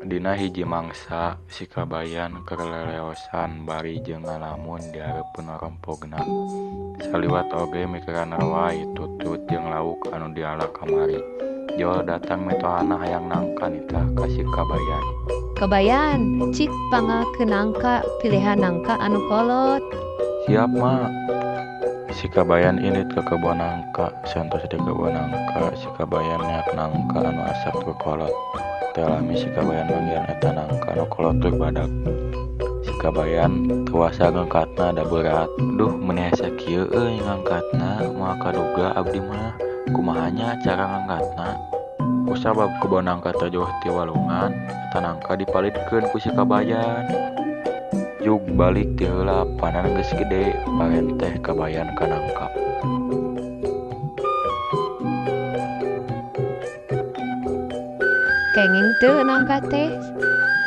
Dina hiji mangsa si kabayan keleleosan bari jeung ngalamun di hareupeun rompogna. Saliwat oge mikeran rowai tutut jeung lauk anu diala kamari. Jol datang metohana hayang nangka nitah ka si kabayan. Kabayan, cik pangakeun nangka pilihan nangka anu kolot. Siap mak. Si kabayan ilit ke kebon nangka. Santos di kebon nangka si kabayan nyak nangka anu asap ke kolot. Teu lami si kabayan manggihan eta nangka anu kolot teu badag. Si kabayan tuasa ngangkatna da berat. Duh meuni hese kieu euy ngangkatna moal kaduga abdi mah kumahanya cara ngangkatna. Kusabab kebon nangka teh jauh ti walungan, eta nangka dipalitkeun ku si kabayan. Jug balik ti heula panan geus gede, parenteh kabayan ka nangka. Kenging teu nangka teh.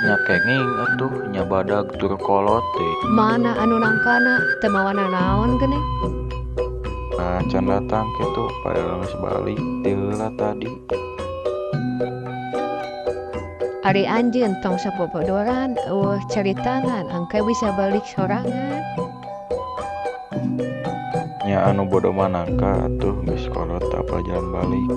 Nya kenging atuh nya badag tur kolot teh. Mana anu nangkana teu mawana naon gening. Nah can datang kitu padahal geus balik ti heula tadi. Ari anjeun tong sapopodoran caritangan angke bisa balik sorangan. Nya anu bodo mah nangka atuh geus kolot apal jalan balik.